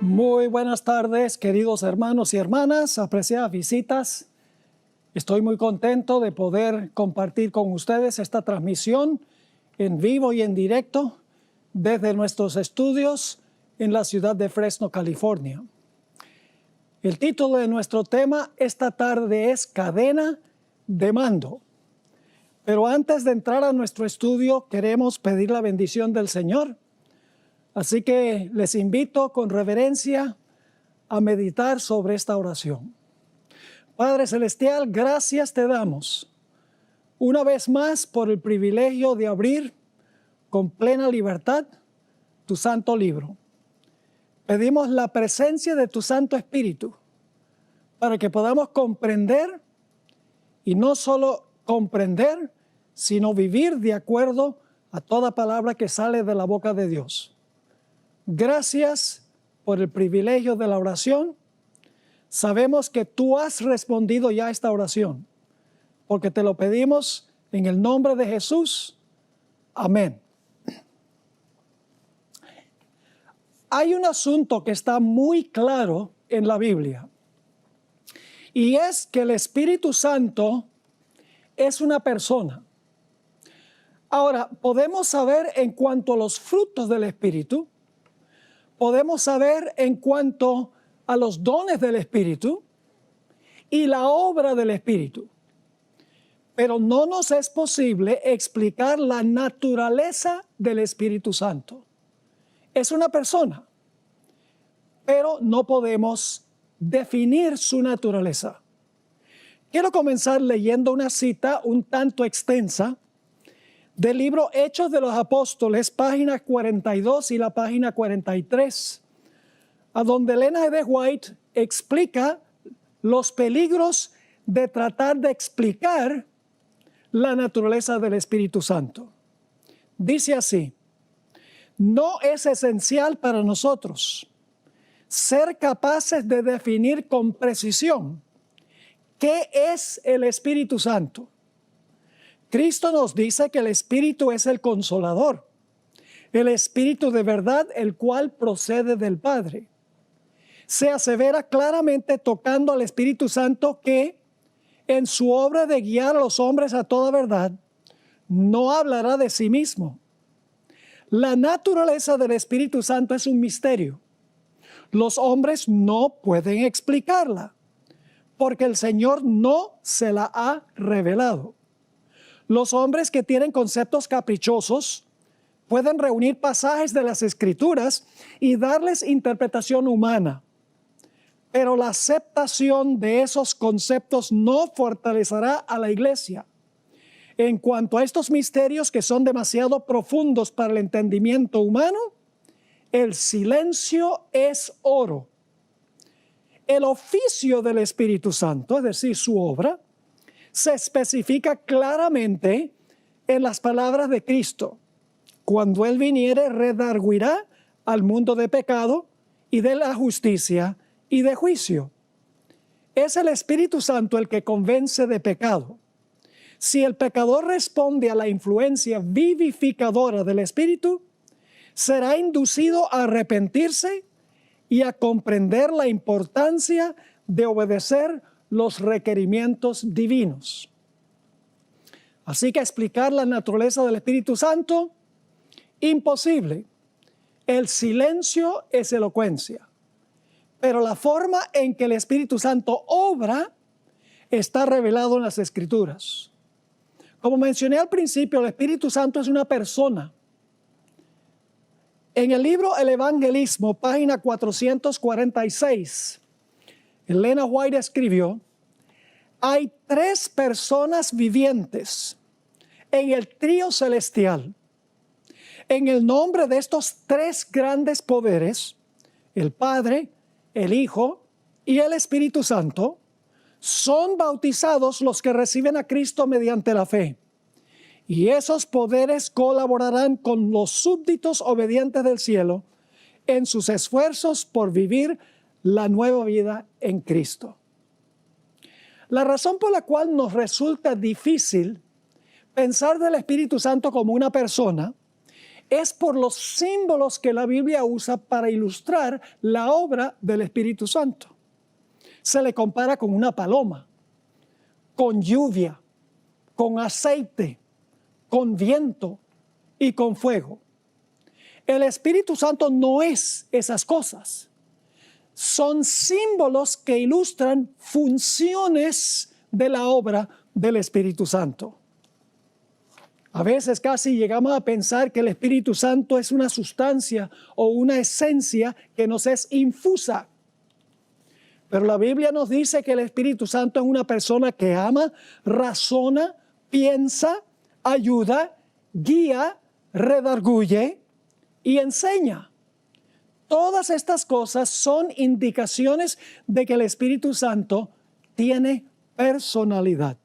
Muy buenas tardes, queridos hermanos y hermanas, apreciadas visitas. Estoy muy contento de poder compartir con ustedes esta transmisión en vivo y en directo desde nuestros estudios en la ciudad de Fresno, California. El título de nuestro tema esta tarde es Cadena de Mando. Pero antes de entrar a nuestro estudio, queremos pedir la bendición del Señor. Así que les invito con reverencia a meditar sobre esta oración. Padre Celestial, gracias te damos una vez más por el privilegio de abrir con plena libertad tu santo libro. Pedimos la presencia de tu Santo Espíritu para que podamos comprender y no solo comprender, sino vivir de acuerdo a toda palabra que sale de la boca de Dios. Gracias por el privilegio de la oración. Sabemos que tú has respondido ya a esta oración, porque te lo pedimos en el nombre de Jesús. Amén. Hay un asunto que está muy claro en la Biblia, y es que el Espíritu Santo es una persona. Ahora, podemos saber en cuanto a los frutos del Espíritu, podemos saber en cuanto a los dones del Espíritu y la obra del Espíritu. Pero no nos es posible explicar la naturaleza del Espíritu Santo. Es una persona, pero no podemos definir su naturaleza. Quiero comenzar leyendo una cita un tanto extensa del libro Hechos de los Apóstoles, página 42 y la página 43, a donde Elena G. White explica los peligros de tratar de explicar la naturaleza del Espíritu Santo. Dice así: no es esencial para nosotros ser capaces de definir con precisión qué es el Espíritu Santo. Cristo nos dice que el Espíritu es el Consolador, el Espíritu de verdad, el cual procede del Padre. Se asevera claramente tocando al Espíritu Santo que en su obra de guiar a los hombres a toda verdad, no hablará de sí mismo. La naturaleza del Espíritu Santo es un misterio. Los hombres no pueden explicarla, porque el Señor no se la ha revelado. Los hombres que tienen conceptos caprichosos pueden reunir pasajes de las Escrituras y darles interpretación humana, pero la aceptación de esos conceptos no fortalecerá a la iglesia. En cuanto a estos misterios que son demasiado profundos para el entendimiento humano, el silencio es oro. El oficio del Espíritu Santo, es decir, su obra, se especifica claramente en las palabras de Cristo. Cuando Él viniere, redarguirá al mundo de pecado y de la justicia y de juicio. Es el Espíritu Santo el que convence de pecado. Si el pecador responde a la influencia vivificadora del Espíritu, será inducido a arrepentirse y a comprender la importancia de obedecer los requerimientos divinos. Así que explicar la naturaleza del Espíritu Santo, imposible. El silencio es elocuencia, pero la forma en que el Espíritu Santo obra está revelado en las Escrituras. Como mencioné al principio, el Espíritu Santo es una persona. En el libro El Evangelismo, página 446, Elena White escribió: hay tres personas vivientes en el trío celestial. En el nombre de estos tres grandes poderes, el Padre, el Hijo y el Espíritu Santo, son bautizados los que reciben a Cristo mediante la fe. Y esos poderes colaborarán con los súbditos obedientes del cielo en sus esfuerzos por vivir la nueva vida en Cristo. La razón por la cual nos resulta difícil pensar del Espíritu Santo como una persona es por los símbolos que la Biblia usa para ilustrar la obra del Espíritu Santo. Se le compara con una paloma, con lluvia, con aceite, con viento y con fuego. El Espíritu Santo no es esas cosas. Son símbolos que ilustran funciones de la obra del Espíritu Santo. A veces casi llegamos a pensar que el Espíritu Santo es una sustancia o una esencia que nos es infusa. Pero la Biblia nos dice que el Espíritu Santo es una persona que ama, razona, piensa, ayuda, guía, redarguye y enseña. Todas estas cosas son indicaciones de que el Espíritu Santo tiene personalidad.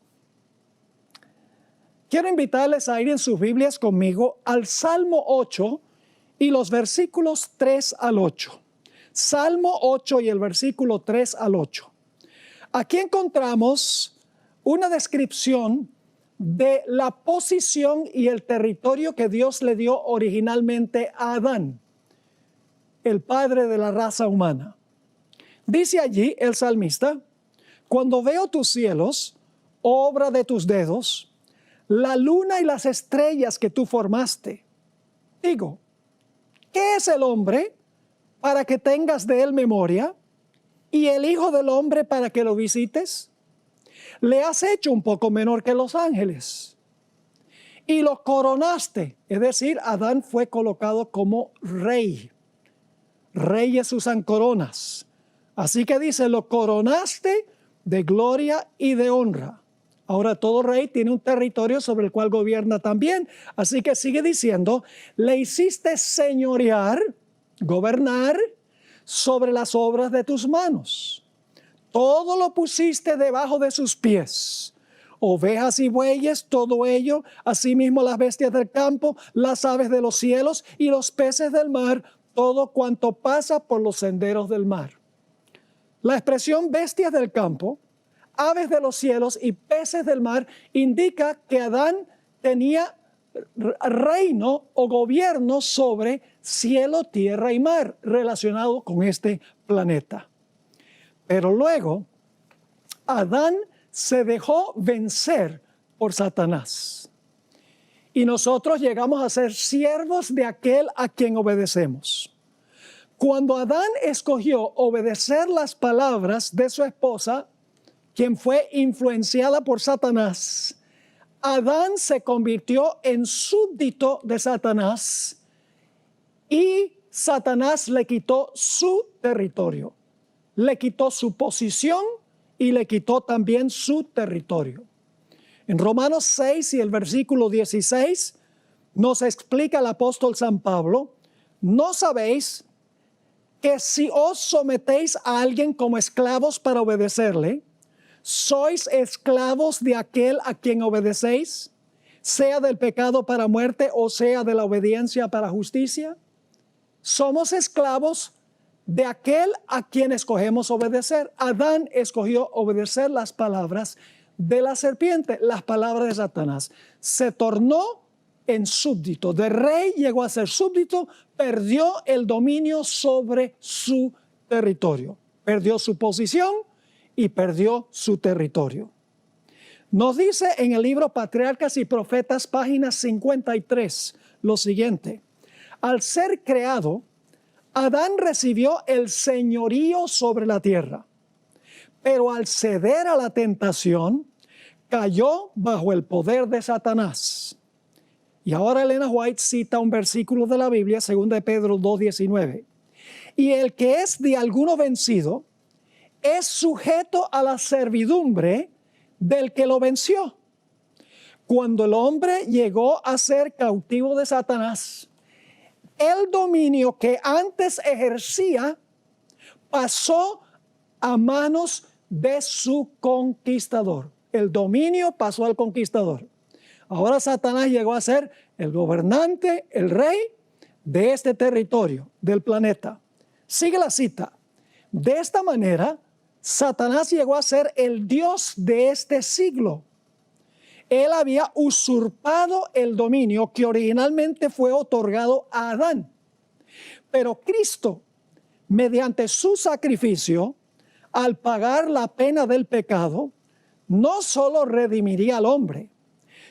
Quiero invitarles a ir en sus Biblias conmigo al Salmo 8 y los versículos 3 al 8. Salmo 8 y el versículo 3 al 8. Aquí encontramos una descripción de la posición y el territorio que Dios le dio originalmente a Adán, el padre de la raza humana. Dice allí el salmista: cuando veo tus cielos, obra de tus dedos, la luna y las estrellas que tú formaste, digo, ¿qué es el hombre para que tengas de él memoria, y el hijo del hombre para que lo visites? Le has hecho un poco menor que los ángeles y lo coronaste. Es decir, Adán fue colocado como rey. Reyes usan coronas. Así que dice, lo coronaste de gloria y de honra. Ahora todo rey tiene un territorio sobre el cual gobierna también. Así que sigue diciendo, le hiciste señorear, gobernar sobre las obras de tus manos. Todo lo pusiste debajo de sus pies. Ovejas y bueyes, todo ello, asimismo las bestias del campo, las aves de los cielos y los peces del mar, todo cuanto pasa por los senderos del mar. La expresión bestias del campo, aves de los cielos y peces del mar indica que Adán tenía reino o gobierno sobre cielo, tierra y mar relacionado con este planeta. Pero luego Adán se dejó vencer por Satanás. Y nosotros llegamos a ser siervos de aquel a quien obedecemos. Cuando Adán escogió obedecer las palabras de su esposa, quien fue influenciada por Satanás, Adán se convirtió en súbdito de Satanás y Satanás le quitó su territorio, le quitó su posición y le quitó también su territorio. En Romanos 6 y el versículo 16 nos explica el apóstol San Pablo: ¿no sabéis que si os sometéis a alguien como esclavos para obedecerle, sois esclavos de aquel a quien obedecéis, sea del pecado para muerte o sea de la obediencia para justicia? Somos esclavos de aquel a quien escogemos obedecer. Adán escogió obedecer las palabras de la serpiente, las palabras de Satanás. Se tornó en súbdito. De rey llegó a ser súbdito, perdió el dominio sobre su territorio. Perdió su posición y perdió su territorio. Nos dice en el libro Patriarcas y Profetas, página 53, lo siguiente: al ser creado, Adán recibió el señorío sobre la tierra, pero al ceder a la tentación, cayó bajo el poder de Satanás. Y ahora Elena White cita un versículo de la Biblia, 2 de Pedro 2:19. Y el que es de alguno vencido, es sujeto a la servidumbre del que lo venció. Cuando el hombre llegó a ser cautivo de Satanás, el dominio que antes ejercía pasó a manos de su conquistador. El dominio pasó al conquistador. Ahora Satanás llegó a ser el gobernante, el rey de este territorio, del planeta. Sigue la cita. De esta manera, Satanás llegó a ser el Dios de este siglo. Él había usurpado el dominio que originalmente fue otorgado a Adán. Pero Cristo, mediante su sacrificio, al pagar la pena del pecado, no solo redimiría al hombre,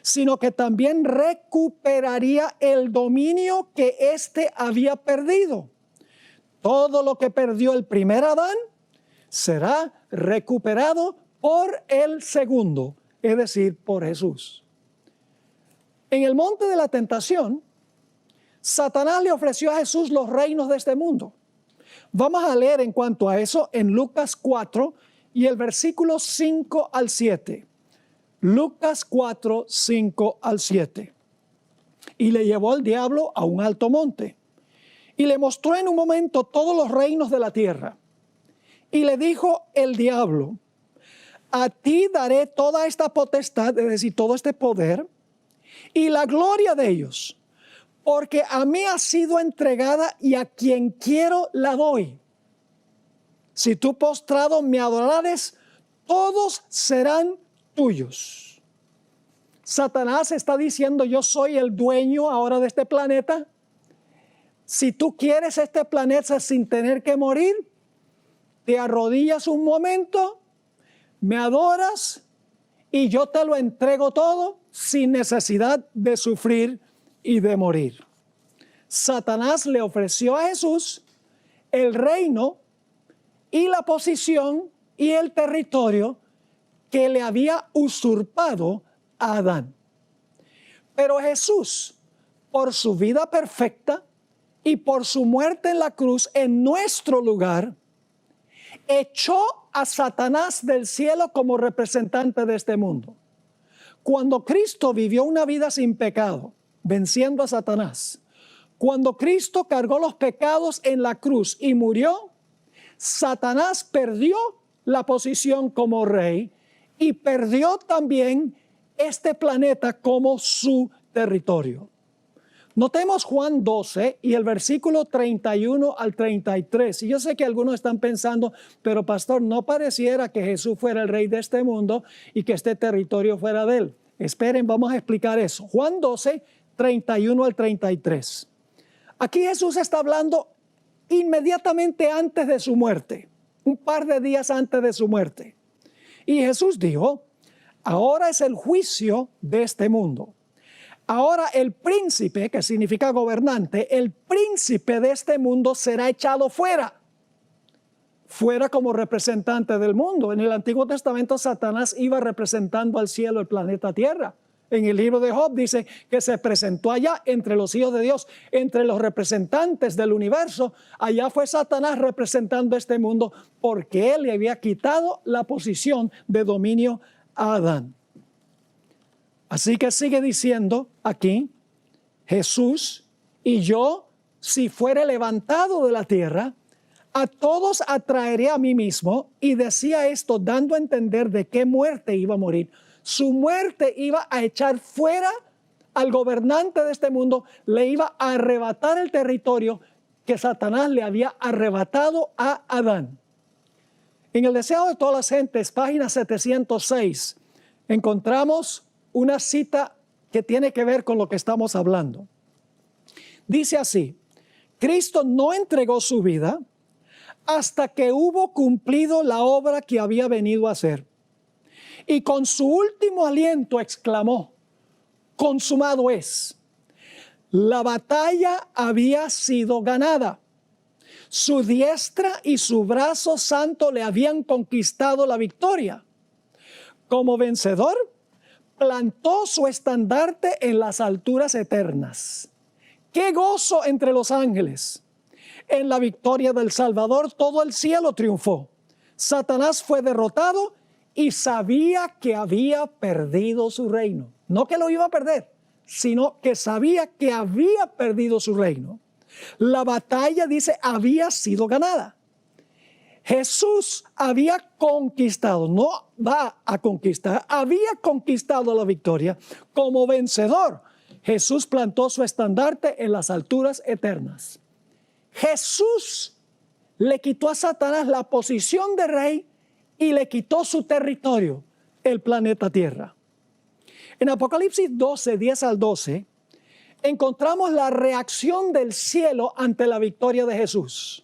sino que también recuperaría el dominio que éste había perdido. Todo lo que perdió el primer Adán será recuperado por el segundo, es decir, por Jesús. En el monte de la tentación, Satanás le ofreció a Jesús los reinos de este mundo. Vamos a leer en cuanto a eso en Lucas 4 y el versículo 5 al 7. Lucas 4, 5 al 7. Y le llevó al diablo a un alto monte, y le mostró en un momento todos los reinos de la tierra. Y le dijo el diablo: a ti daré toda esta potestad, es decir, todo este poder, y la gloria de ellos, porque a mí ha sido entregada y a quien quiero la doy. Si tú postrado me adorares, todos serán tuyos. Satanás está diciendo: yo soy el dueño ahora de este planeta. Si tú quieres este planeta sin tener que morir, te arrodillas un momento, me adoras y yo te lo entrego todo sin necesidad de sufrir y de morir. Satanás le ofreció a Jesús el reino y la posición y el territorio que le había usurpado a Adán. Pero Jesús, por su vida perfecta y por su muerte en la cruz en nuestro lugar, echó a Satanás del cielo como representante de este mundo. Cuando Cristo vivió una vida sin pecado, venciendo a Satanás, cuando Cristo cargó los pecados en la cruz y murió, Satanás perdió la posición como rey y perdió también este planeta como su territorio. Notemos Juan 12 y el versículo 31 al 33. Y yo sé que algunos están pensando: pero pastor, no pareciera que Jesús fuera el rey de este mundo y que este territorio fuera de él. Esperen, vamos a explicar eso. Juan 12, 31 al 33. Aquí Jesús está hablando inmediatamente antes de su muerte, un par de días antes de su muerte. Y Jesús dijo: ahora es el juicio de este mundo. Ahora el príncipe, que significa gobernante, el príncipe de este mundo será echado fuera. Fuera como representante del mundo. En el Antiguo Testamento Satanás iba representando al cielo, el planeta Tierra. En el libro de Job dice que se presentó allá entre los hijos de Dios, entre los representantes del universo. Allá fue Satanás representando este mundo porque él le había quitado la posición de dominio a Adán. Así que sigue diciendo aquí: Jesús y yo, si fuere levantado de la tierra, a todos atraeré a mí mismo. Y decía esto dando a entender de qué muerte iba a morir. Su muerte iba a echar fuera al gobernante de este mundo, le iba a arrebatar el territorio que Satanás le había arrebatado a Adán. En el Deseo de todas las gentes, página 706, encontramos una cita que tiene que ver con lo que estamos hablando. Dice así: Cristo no entregó su vida hasta que hubo cumplido la obra que había venido a hacer. Y con su último aliento exclamó: consumado es. La batalla había sido ganada. Su diestra y su brazo santo le habían conquistado la victoria. Como vencedor, plantó su estandarte en las alturas eternas. ¡Qué gozo entre los ángeles! En la victoria del Salvador todo el cielo triunfó. Satanás fue derrotado y sabía que había perdido su reino. No que lo iba a perder, sino que sabía que había perdido su reino. La batalla, dice, había sido ganada. Jesús había conquistado, no va a conquistar, había conquistado la victoria. Como vencedor, Jesús plantó su estandarte en las alturas eternas. Jesús le quitó a Satanás la posición de rey y le quitó su territorio, el planeta Tierra. En Apocalipsis 12, 10 al 12, encontramos la reacción del cielo ante la victoria de Jesús.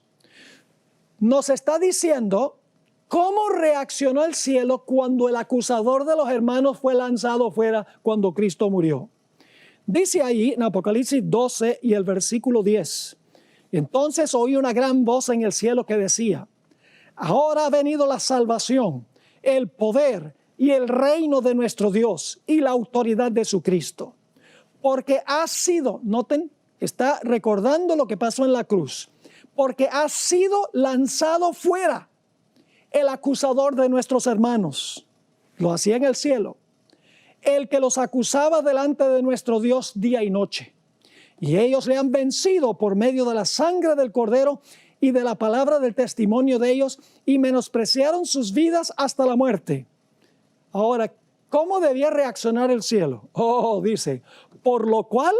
Nos está diciendo cómo reaccionó el cielo cuando el acusador de los hermanos fue lanzado fuera cuando Cristo murió. Dice ahí en Apocalipsis 12 y el versículo 10. Entonces oí una gran voz en el cielo que decía: ahora ha venido la salvación, el poder y el reino de nuestro Dios y la autoridad de su Cristo. Porque ha sido, noten, está recordando lo que pasó en la cruz. Porque ha sido lanzado fuera el acusador de nuestros hermanos. Lo hacía en el cielo. El que los acusaba delante de nuestro Dios día y noche. Y ellos le han vencido por medio de la sangre del Cordero y de la palabra del testimonio de ellos, y menospreciaron sus vidas hasta la muerte. Ahora, ¿cómo debía reaccionar el cielo? Oh, dice, por lo cual,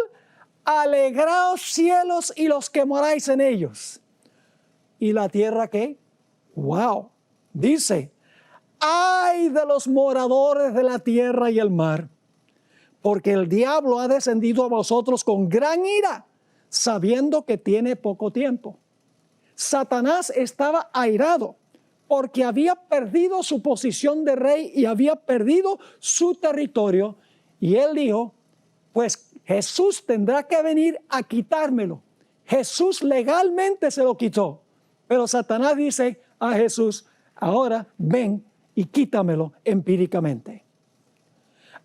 alegraos cielos y los que moráis en ellos. ¿Y la tierra qué? ¡Wow! Dice, ¡ay de los moradores de la tierra y el mar! Porque el diablo ha descendido a vosotros con gran ira, sabiendo que tiene poco tiempo. Satanás estaba airado porque había perdido su posición de rey y había perdido su territorio. Y él dijo, pues Jesús tendrá que venir a quitármelo. Jesús legalmente se lo quitó. Pero Satanás dice a Jesús, ahora ven y quítamelo empíricamente.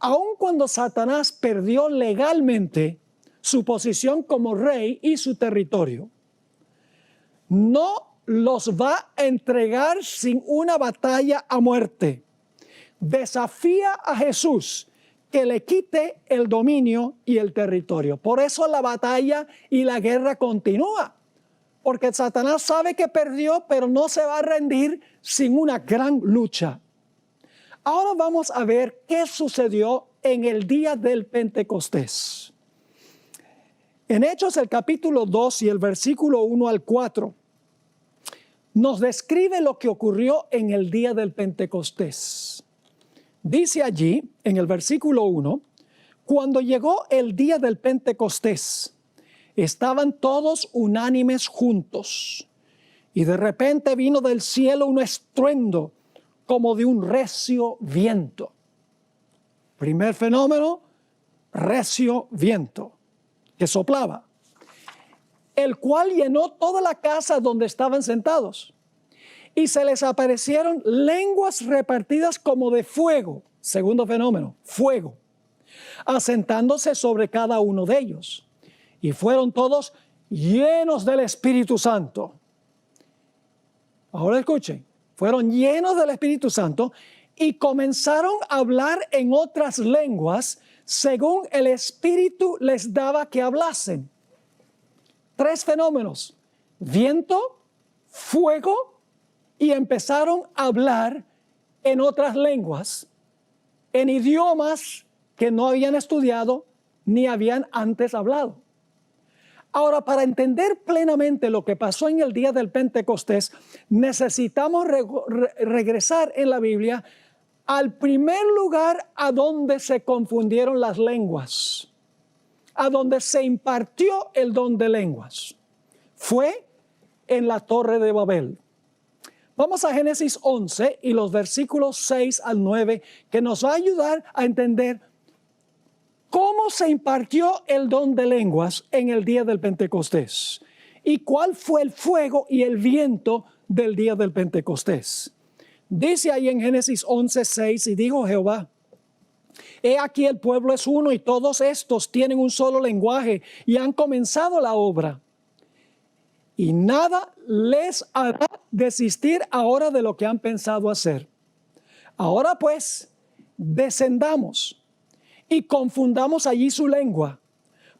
Aun cuando Satanás perdió legalmente su posición como rey y su territorio, no los va a entregar sin una batalla a muerte. Desafía a Jesús que le quite el dominio y el territorio. Por eso la batalla y la guerra continúa. Porque Satanás sabe que perdió, pero no se va a rendir sin una gran lucha. Ahora vamos a ver qué sucedió en el día del Pentecostés. En Hechos, el capítulo 2 y el versículo 1 al 4, nos describe lo que ocurrió en el día del Pentecostés. Dice allí, en el versículo 1, cuando llegó el día del Pentecostés, estaban todos unánimes juntos, y de repente vino del cielo un estruendo como de un recio viento. Primer fenómeno, recio viento, que soplaba, el cual llenó toda la casa donde estaban sentados. Y se les aparecieron lenguas repartidas como de fuego. Segundo fenómeno, fuego, asentándose sobre cada uno de ellos. Y fueron todos llenos del Espíritu Santo. Ahora escuchen, fueron llenos del Espíritu Santo y comenzaron a hablar en otras lenguas según el Espíritu les daba que hablasen. Tres fenómenos: viento, fuego, y empezaron a hablar en otras lenguas, en idiomas que no habían estudiado ni habían antes hablado. Ahora, para entender plenamente lo que pasó en el día del Pentecostés, necesitamos regresar en la Biblia al primer lugar a donde se confundieron las lenguas, a donde se impartió el don de lenguas. Fue en la Torre de Babel. Vamos a Génesis 11 y los versículos 6 al 9, que nos va a ayudar a entender cómo se impartió el don de lenguas en el día del Pentecostés y cuál fue el fuego y el viento del día del Pentecostés. Dice ahí en Génesis 11, 6, y dijo Jehová: he aquí el pueblo es uno y todos estos tienen un solo lenguaje y han comenzado la obra. Y nada les hará desistir ahora de lo que han pensado hacer. Ahora pues, descendamos y confundamos allí su lengua,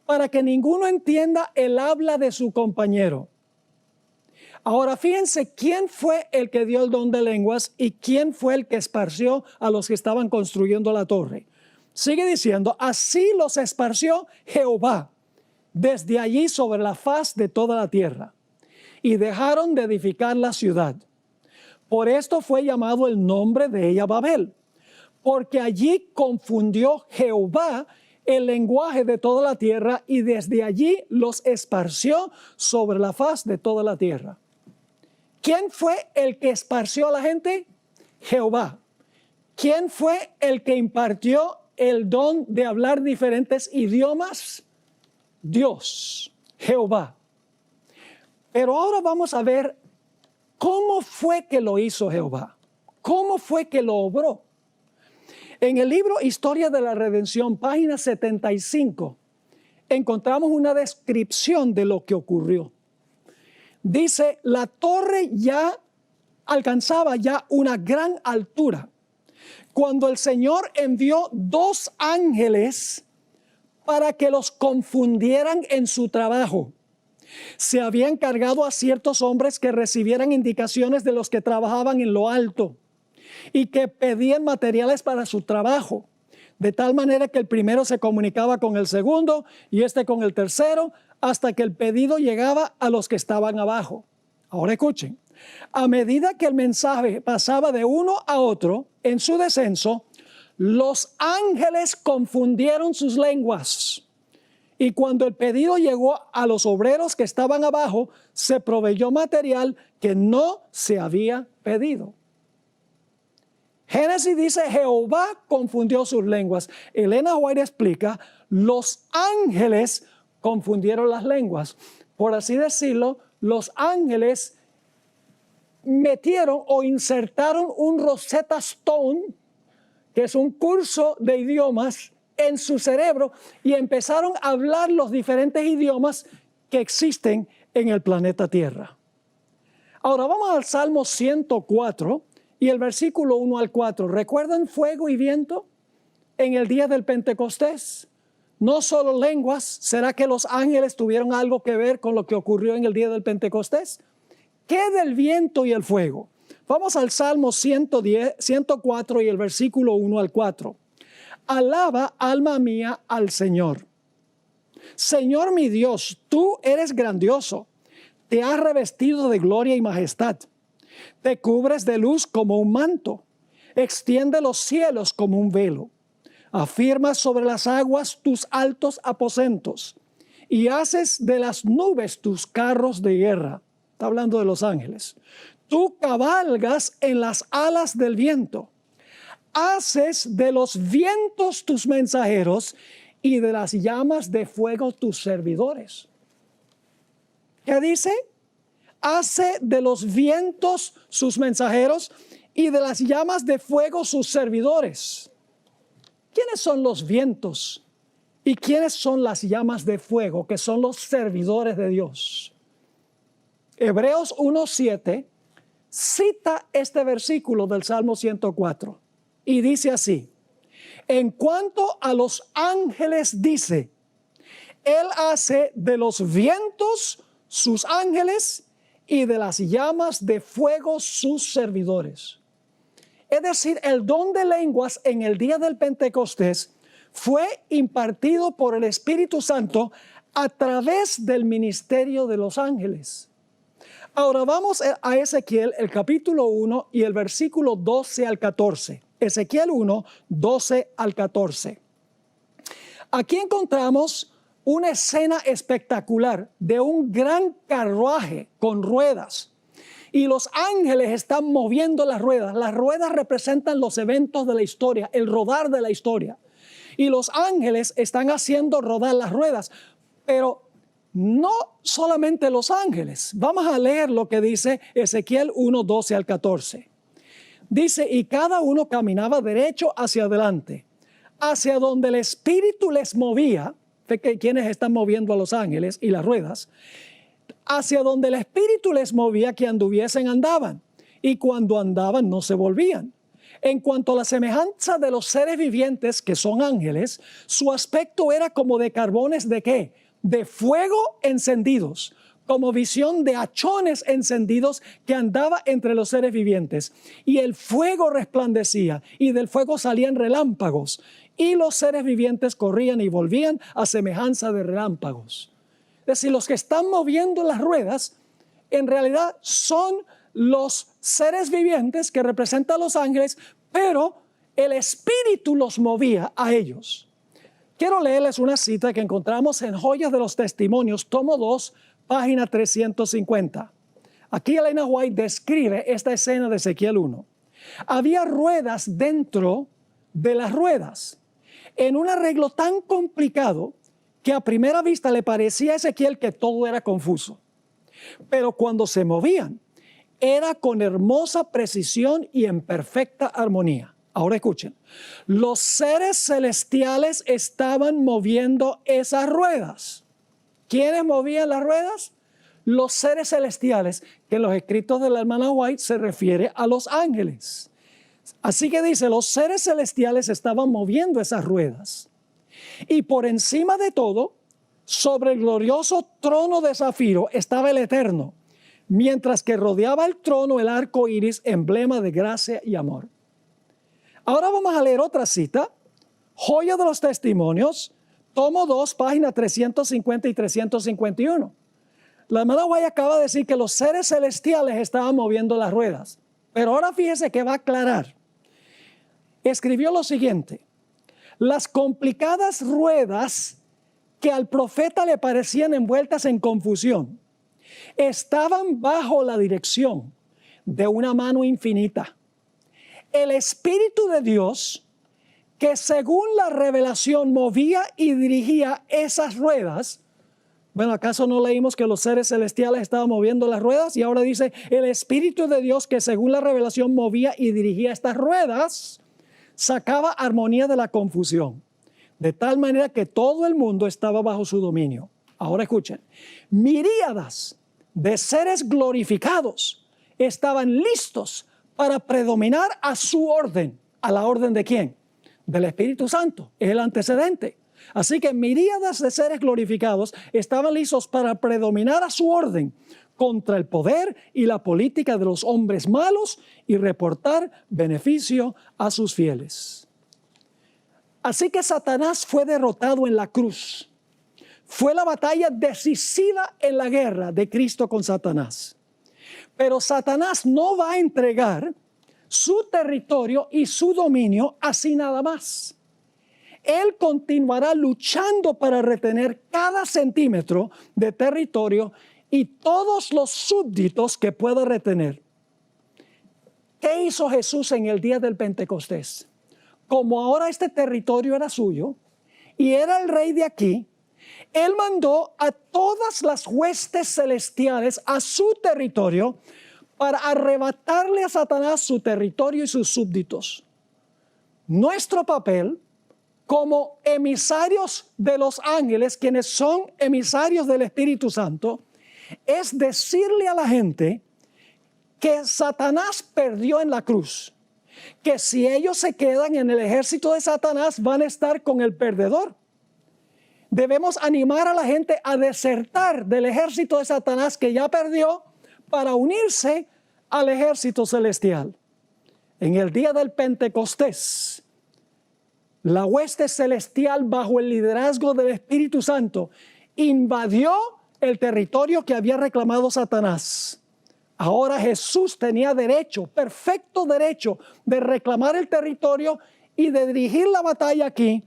para que ninguno entienda el habla de su compañero. Ahora fíjense quién fue el que dio el don de lenguas y quién fue el que esparció a los que estaban construyendo la torre. Sigue diciendo, así los esparció Jehová desde allí sobre la faz de toda la tierra, y dejaron de edificar la ciudad. Por esto fue llamado el nombre de ella Babel, porque allí confundió Jehová el lenguaje de toda la tierra y desde allí los esparció sobre la faz de toda la tierra. ¿Quién fue el que esparció a la gente? Jehová. ¿Quién fue el que impartió el don de hablar diferentes idiomas? Dios, Jehová. Pero ahora vamos a ver cómo fue que lo hizo Jehová. ¿Cómo fue que lo obró? En el libro Historia de la Redención, página 75, encontramos una descripción de lo que ocurrió. Dice, la torre ya alcanzaba ya una gran altura cuando el Señor envió 2 ángeles para que los confundieran en su trabajo. Se había encargado a ciertos hombres que recibieran indicaciones de los que trabajaban en lo alto y que pedían materiales para su trabajo, de tal manera que el primero se comunicaba con el segundo y este con el tercero, hasta que el pedido llegaba a los que estaban abajo. Ahora escuchen, a medida que el mensaje pasaba de uno a otro en su descenso, los ángeles confundieron sus lenguas. Y cuando el pedido llegó a los obreros que estaban abajo, se proveyó material que no se había pedido. Génesis dice, Jehová confundió sus lenguas. Elena White explica, los ángeles confundieron las lenguas. Por así decirlo, los ángeles metieron o insertaron un Rosetta Stone, que es un curso de idiomas, en su cerebro y empezaron a hablar los diferentes idiomas que existen en el planeta Tierra. Ahora vamos al Salmo 104 y el versículo 1 al 4. ¿Recuerdan fuego y viento en el día del Pentecostés? No solo lenguas. ¿Será que los ángeles tuvieron algo que ver con lo que ocurrió en el día del Pentecostés? ¿Qué del viento y el fuego? Vamos al Salmo 104 y el versículo 1 al 4. Alaba, alma mía, al Señor. Señor mi Dios, tú eres grandioso. Te has revestido de gloria y majestad. Te cubres de luz como un manto. Extiende los cielos como un velo. Afirmas sobre las aguas tus altos aposentos. Y haces de las nubes tus carros de guerra. Está hablando de los ángeles. Tú cabalgas en las alas del viento. Haces de los vientos tus mensajeros y de las llamas de fuego tus servidores. ¿Qué dice? Hace de los vientos sus mensajeros y de las llamas de fuego sus servidores. ¿Quiénes son los vientos y quiénes son las llamas de fuego, que son los servidores de Dios? Hebreos 1:7 cita este versículo del Salmo 104. Y dice así, en cuanto a los ángeles dice, Él hace de los vientos sus ángeles y de las llamas de fuego sus servidores. Es decir, el don de lenguas en el día del Pentecostés fue impartido por el Espíritu Santo a través del ministerio de los ángeles. Ahora vamos a Ezequiel, el capítulo 1 y el versículo 12 al 14. Ezequiel 1, 12 al 14. Aquí encontramos una escena espectacular de un gran carruaje con ruedas. Y los ángeles están moviendo las ruedas. Las ruedas representan los eventos de la historia, el rodar de la historia. Y los ángeles están haciendo rodar las ruedas. Pero no solamente los ángeles. Vamos a leer lo que dice Ezequiel 1, 12 al 14. Dice, y cada uno caminaba derecho hacia adelante, hacia donde el Espíritu les movía. Ve que quienes están moviendo a los ángeles y las ruedas. Hacia donde el Espíritu les movía que anduviesen, andaban. Y cuando andaban no se volvían. En cuanto a la semejanza de los seres vivientes que son ángeles, su aspecto era como de carbones de ¿qué? De fuego encendidos, como visión de hachones encendidos que andaba entre los seres vivientes. Y el fuego resplandecía, y del fuego salían relámpagos, y los seres vivientes corrían y volvían a semejanza de relámpagos. Es decir, los que están moviendo las ruedas, en realidad son los seres vivientes que representan a los ángeles, pero el Espíritu los movía a ellos. Quiero leerles una cita que encontramos en Joyas de los Testimonios, tomo 2, página 350. Aquí Elena White describe esta escena de Ezequiel 1. Había ruedas dentro de las ruedas, en un arreglo tan complicado que a primera vista le parecía a Ezequiel que todo era confuso. Pero cuando se movían, era con hermosa precisión y en perfecta armonía. Ahora escuchen, los seres celestiales estaban moviendo esas ruedas. ¿Quiénes movían las ruedas? Los seres celestiales, que en los escritos de la hermana White se refiere a los ángeles. Así que dice, los seres celestiales estaban moviendo esas ruedas. Y por encima de todo, sobre el glorioso trono de zafiro estaba el Eterno, mientras que rodeaba el trono el arco iris, emblema de gracia y amor. Ahora vamos a leer otra cita, Joya de los Testimonios, tomo 2, página 350 y 351. La hermana White acaba de decir que los seres celestiales estaban moviendo las ruedas, pero ahora fíjese que va a aclarar. Escribió lo siguiente: las complicadas ruedas que al profeta le parecían envueltas en confusión estaban bajo la dirección de una mano infinita. El Espíritu de Dios, que según la revelación movía y dirigía esas ruedas. Bueno, ¿acaso no leímos que los seres celestiales estaban moviendo las ruedas? Y ahora dice, el Espíritu de Dios, que según la revelación movía y dirigía estas ruedas, sacaba armonía de la confusión, de tal manera que todo el mundo estaba bajo su dominio. Ahora escuchen, miríadas de seres glorificados estaban listos para predominar a su orden. ¿A la orden de quién? Del Espíritu Santo, es el antecedente. Así que miríadas de seres glorificados estaban listos para predominar a su orden contra el poder y la política de los hombres malos y reportar beneficio a sus fieles. Así que Satanás fue derrotado en la cruz. Fue la batalla decisiva en la guerra de Cristo con Satanás. Pero Satanás no va a entregar su territorio y su dominio así nada más. Él continuará luchando para retener cada centímetro de territorio y todos los súbditos que pueda retener. ¿Qué hizo Jesús en el día del Pentecostés? Como ahora este territorio era suyo y era el rey de aquí, Él mandó a todas las huestes celestiales a su territorio para arrebatarle a Satanás su territorio y sus súbditos. Nuestro papel como emisarios de los ángeles, quienes son emisarios del Espíritu Santo, es decirle a la gente que Satanás perdió en la cruz, que si ellos se quedan en el ejército de Satanás van a estar con el perdedor. Debemos animar a la gente a desertar del ejército de Satanás que ya perdió para unirse al ejército celestial. En el día del Pentecostés, la hueste celestial bajo el liderazgo del Espíritu Santo invadió el territorio que había reclamado Satanás. Ahora Jesús tenía derecho, perfecto derecho, de reclamar el territorio y de dirigir la batalla aquí,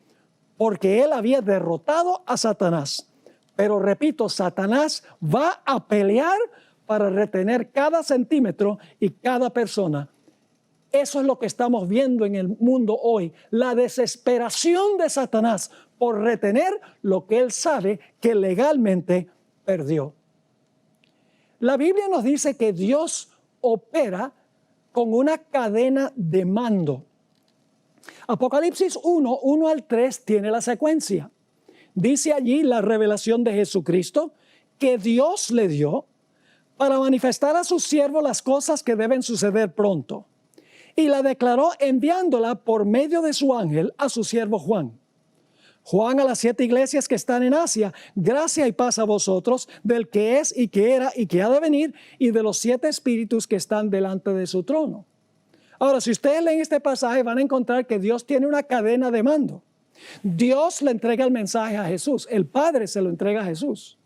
porque él había derrotado a Satanás. Pero repito, Satanás va a pelear para retener cada centímetro y cada persona. Eso es lo que estamos viendo en el mundo hoy, la desesperación de Satanás por retener lo que él sabe que legalmente perdió. La Biblia nos dice que Dios opera con una cadena de mando. Apocalipsis 1, 1 al 3 tiene la secuencia. Dice allí la revelación de Jesucristo que Dios le dio para manifestar a sus siervos las cosas que deben suceder pronto. Y la declaró enviándola por medio de su ángel a su siervo Juan. Juan a las 7 iglesias que están en Asia, gracia y paz a vosotros, del que es y que era y que ha de venir, y de los 7 espíritus que están delante de su trono. Ahora, si ustedes leen este pasaje, van a encontrar que Dios tiene una cadena de mando. Dios le entrega el mensaje a Jesús, el Padre se lo entrega a Jesús.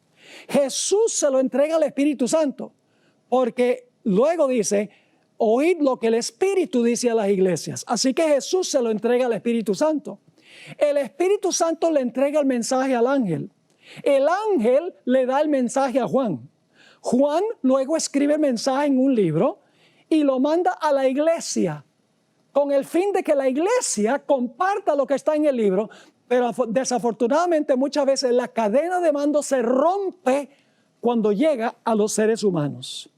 Jesús se lo entrega al Espíritu Santo, porque luego dice, oíd lo que el Espíritu dice a las iglesias. Así que Jesús se lo entrega al Espíritu Santo. El Espíritu Santo le entrega el mensaje al ángel. El ángel le da el mensaje a Juan. Juan luego escribe el mensaje en un libro y lo manda a la iglesia con el fin de que la iglesia comparta lo que está en el libro. Pero desafortunadamente muchas veces la cadena de mando se rompe cuando llega a los seres humanos.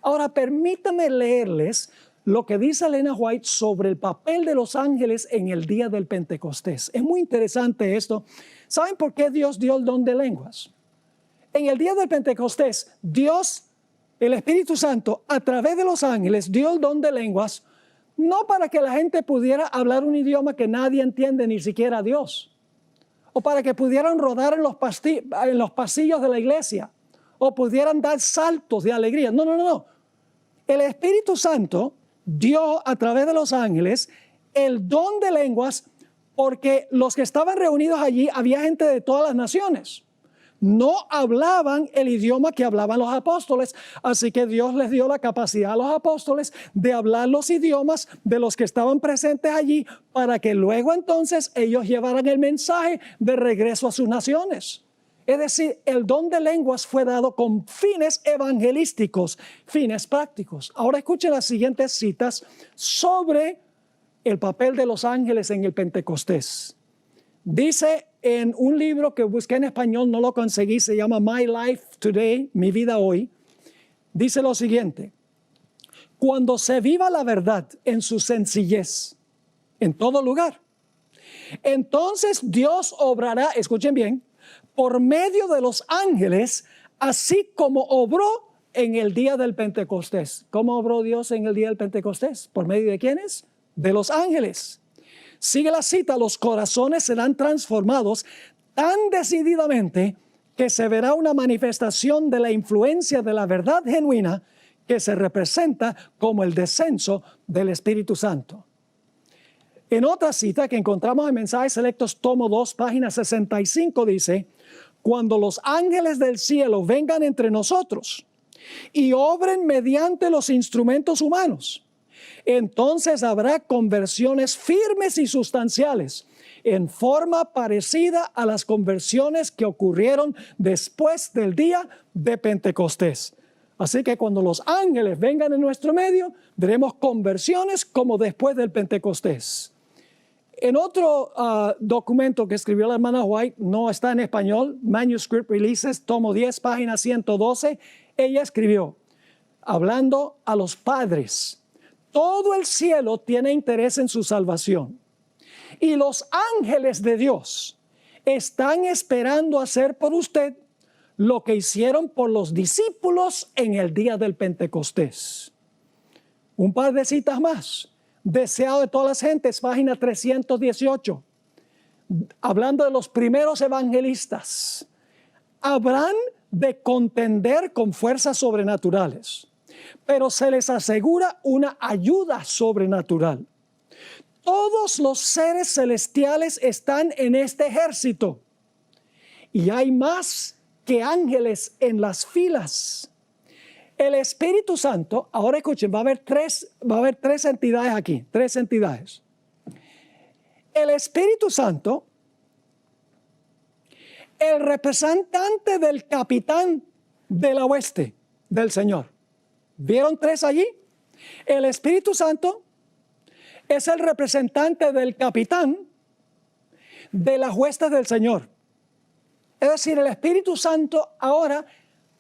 Ahora permítanme leerles lo que dice Elena White sobre el papel de los ángeles en el día del Pentecostés. Es muy interesante esto. ¿Saben por qué Dios dio el don de lenguas? En el día del Pentecostés, Dios, el Espíritu Santo, a través de los ángeles, dio el don de lenguas, no para que la gente pudiera hablar un idioma que nadie entiende, ni siquiera Dios, o para que pudieran rodar en los pasillos de la iglesia, o pudieran dar saltos de alegría. No, no, no, no. El Espíritu Santo dio a través de los ángeles el don de lenguas porque los que estaban reunidos allí había gente de todas las naciones. No hablaban el idioma que hablaban los apóstoles, así que Dios les dio la capacidad a los apóstoles de hablar los idiomas de los que estaban presentes allí para que luego entonces ellos llevaran el mensaje de regreso a sus naciones. Es decir, el don de lenguas fue dado con fines evangelísticos, fines prácticos. Ahora escuchen las siguientes citas sobre el papel de los ángeles en el Pentecostés. Dice en un libro que busqué en español, no lo conseguí, se llama My Life Today, Mi Vida Hoy. Dice lo siguiente: cuando se viva la verdad en su sencillez, en todo lugar, entonces Dios obrará, escuchen bien, por medio de los ángeles, así como obró en el día del Pentecostés. ¿Cómo obró Dios en el día del Pentecostés? ¿Por medio de quiénes? De los ángeles. Sigue la cita: los corazones serán transformados tan decididamente que se verá una manifestación de la influencia de la verdad genuina que se representa como el descenso del Espíritu Santo. En otra cita que encontramos en Mensajes Selectos, tomo 2, página 65, dice: cuando los ángeles del cielo vengan entre nosotros y obren mediante los instrumentos humanos, entonces habrá conversiones firmes y sustanciales en forma parecida a las conversiones que ocurrieron después del día de Pentecostés. Así que cuando los ángeles vengan en nuestro medio, veremos conversiones como después del Pentecostés. En otro documento que escribió la hermana White, no está en español, Manuscript Releases, tomo 10, página 112, ella escribió, hablando a los padres: todo el cielo tiene interés en su salvación y los ángeles de Dios están esperando hacer por usted lo que hicieron por los discípulos en el día del Pentecostés. Un par de citas más. Deseado de todas las gentes, página 318, hablando de los primeros evangelistas. Habrán de contender con fuerzas sobrenaturales, pero se les asegura una ayuda sobrenatural. Todos los seres celestiales están en este ejército y hay más que ángeles en las filas. El Espíritu Santo, ahora escuchen, va a haber tres entidades aquí, tres entidades. El Espíritu Santo, el representante del capitán de la hueste del Señor. ¿Vieron tres allí? El Espíritu Santo es el representante del capitán de las huestes del Señor. Es decir, el Espíritu Santo ahora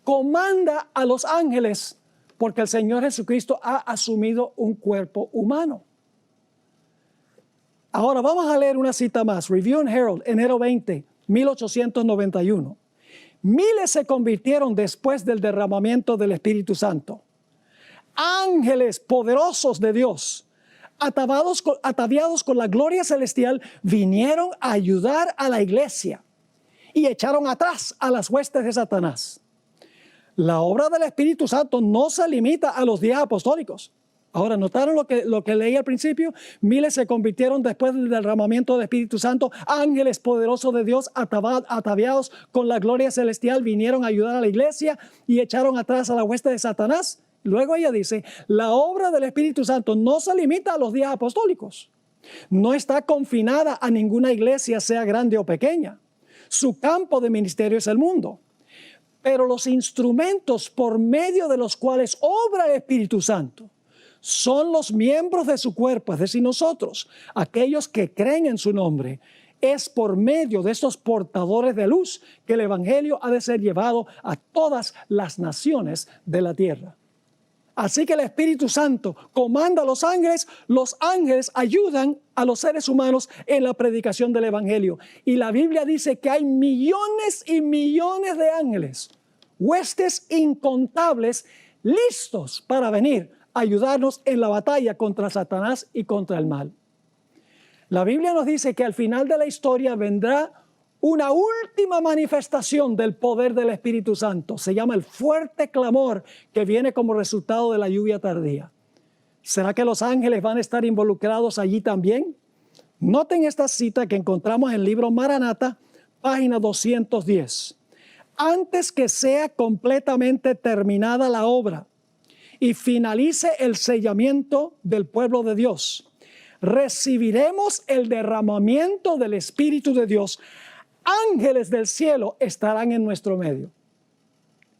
comanda a los ángeles porque el Señor Jesucristo ha asumido un cuerpo humano. Ahora vamos a leer una cita más. Review and Herald, enero 20, 1891. Miles se convirtieron después del derramamiento del Espíritu Santo. Ángeles poderosos de Dios, ataviados con la gloria celestial, vinieron a ayudar a la iglesia y echaron atrás a las huestes de Satanás. La obra del Espíritu Santo no se limita a los 10 apostólicos. Ahora, ¿notaron lo que leí al principio? Miles se convirtieron después del derramamiento del Espíritu Santo. Ángeles poderosos de Dios, ataviados con la gloria celestial, vinieron a ayudar a la iglesia y echaron atrás a la hueste de Satanás. Luego ella dice, la obra del Espíritu Santo no se limita a los días apostólicos. No está confinada a ninguna iglesia, sea grande o pequeña. Su campo de ministerio es el mundo. Pero los instrumentos por medio de los cuales obra el Espíritu Santo son los miembros de su cuerpo, es decir, nosotros, aquellos que creen en su nombre. Es por medio de estos portadores de luz que el Evangelio ha de ser llevado a todas las naciones de la tierra. Así que el Espíritu Santo comanda a los ángeles ayudan a los seres humanos en la predicación del Evangelio. Y la Biblia dice que hay millones y millones de ángeles, huestes incontables, listos para venir a ayudarnos en la batalla contra Satanás y contra el mal. La Biblia nos dice que al final de la historia vendrá una última manifestación del poder del Espíritu Santo. Se llama el fuerte clamor que viene como resultado de la lluvia tardía. ¿Será que los ángeles van a estar involucrados allí también? Noten esta cita que encontramos en el libro Maranata, página 210. Antes que sea completamente terminada la obra y finalice el sellamiento del pueblo de Dios, recibiremos el derramamiento del Espíritu de Dios. Ángeles del cielo estarán en nuestro medio.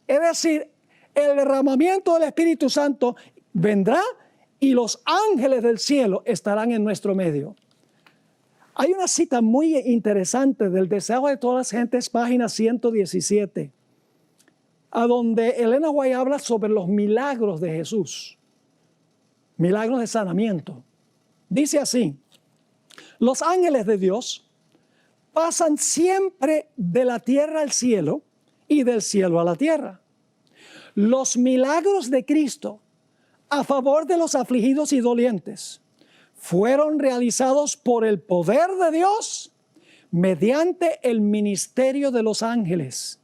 Es decir, el derramamiento del Espíritu Santo vendrá y los ángeles del cielo estarán en nuestro medio. Hay una cita muy interesante del Deseo de todas las gentes, página 117, a donde Elena White habla sobre los milagros de Jesús, milagros de sanamiento. Dice así: los ángeles de Dios pasan siempre de la tierra al cielo y del cielo a la tierra. Los milagros de Cristo a favor de los afligidos y dolientes fueron realizados por el poder de Dios mediante el ministerio de los ángeles.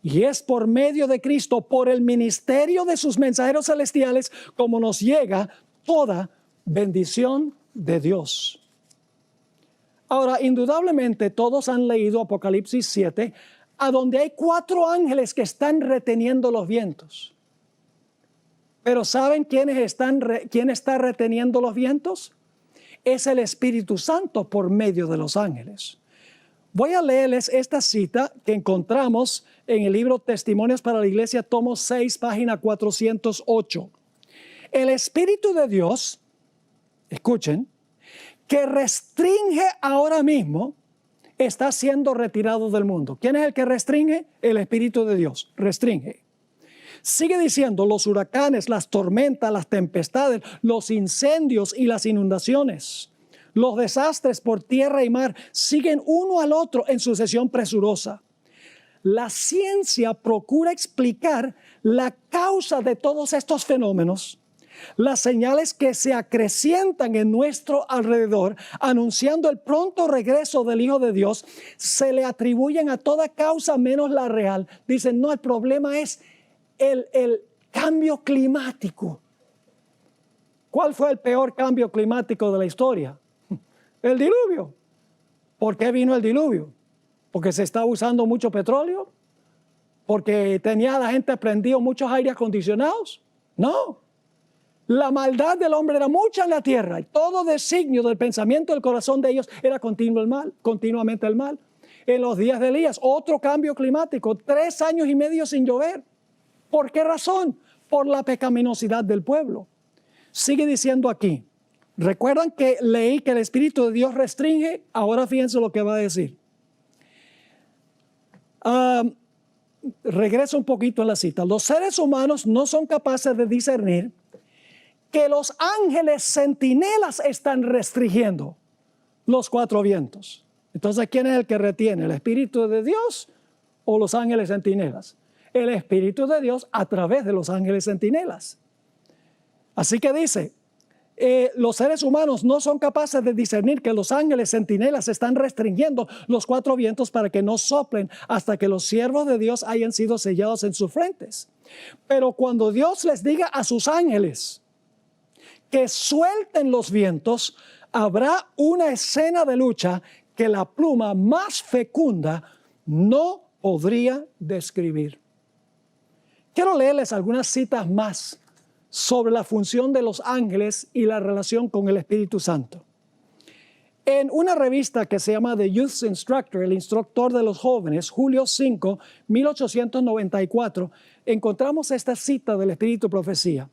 Y es por medio de Cristo, por el ministerio de sus mensajeros celestiales, como nos llega toda bendición de Dios. Ahora, indudablemente todos han leído Apocalipsis 7, a donde hay 4 ángeles que están reteniendo los vientos. Pero ¿saben quién está reteniendo los vientos? Es el Espíritu Santo por medio de los ángeles. Voy a leerles esta cita que encontramos en el libro Testimonios para la Iglesia, tomo 6, página 408. El Espíritu de Dios, escuchen, que restringe ahora mismo, está siendo retirado del mundo. ¿Quién es el que restringe? El Espíritu de Dios, restringe. Sigue diciendo, los huracanes, las tormentas, las tempestades, los incendios y las inundaciones, los desastres por tierra y mar, siguen uno al otro en sucesión presurosa. La ciencia procura explicar la causa de todos estos fenómenos. Las señales que se acrecientan en nuestro alrededor, anunciando el pronto regreso del Hijo de Dios, se le atribuyen a toda causa menos la real. Dicen, no, el problema es el cambio climático. ¿Cuál fue el peor cambio climático de la historia? El diluvio. ¿Por qué vino el diluvio? ¿Porque se está usando mucho petróleo? ¿Porque tenía la gente prendido muchos aires acondicionados? No. La maldad del hombre era mucha en la tierra y todo designio del pensamiento del corazón de ellos era continuamente el mal. En los días de Elías, otro cambio climático, 3 años y medio sin llover. ¿Por qué razón? Por la pecaminosidad del pueblo. Sigue diciendo aquí. ¿Recuerdan que leí que el Espíritu de Dios restringe? Ahora fíjense lo que va a decir. Regreso un poquito a la cita. Los seres humanos no son capaces de discernir que los ángeles centinelas están restringiendo los 4 vientos. Entonces, ¿quién es el que retiene? ¿El Espíritu de Dios o los ángeles centinelas? El Espíritu de Dios a través de los ángeles centinelas. Así que dice, los seres humanos no son capaces de discernir que los ángeles centinelas están restringiendo los 4 vientos para que no soplen hasta que los siervos de Dios hayan sido sellados en sus frentes. Pero cuando Dios les diga a sus ángeles que suelten los vientos, habrá una escena de lucha que la pluma más fecunda no podría describir. Quiero leerles algunas citas más sobre la función de los ángeles y la relación con el Espíritu Santo. En una revista que se llama The Youth Instructor, el instructor de los jóvenes, julio 5, 1894, encontramos esta cita del Espíritu Profecía.